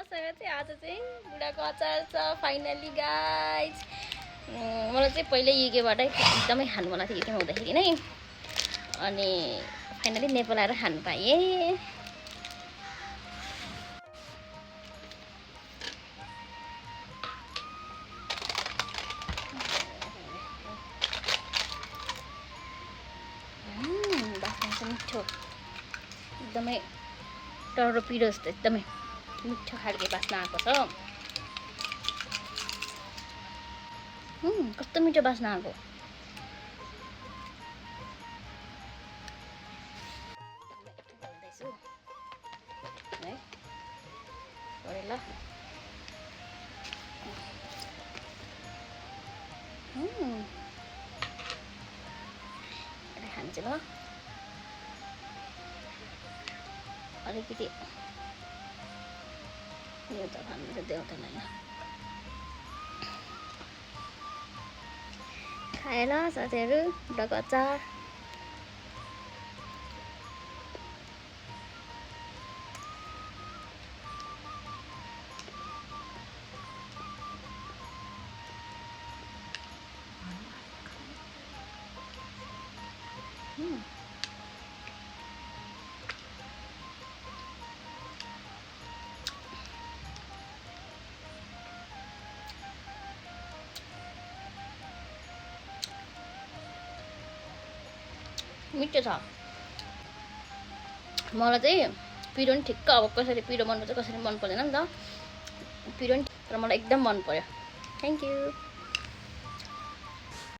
मसँग चाहिँ आज चाहिँ बुढाको अचार छ फाइनली गाइज। मलाई चाहिँ पहिल्यै युकेबाटै एकदमै खानु मन लाग्थ्यो युकेमा हुँदाखेरि नै, अनि फाइनली नेपाल आएर खानु पाएँ। मिठो एकदमै टर्रो पिरो जस्तो एकदमै मिठो खालको बास्ना आएको छ। कस्तो मिठो बास्ना आएको। है ल खान्छु ल अलिकति यो त खानु देउतालाई खाएर साथीहरू बुढाको अचार। मिठो छ। मलाई चाहिँ पिरो नि ठिक्क, अब कसरी पिरो मनपर्छ कसरी मन पर्दैन नि त, पिरो नि, तर मलाई एकदम मन पर्यो। Thank you.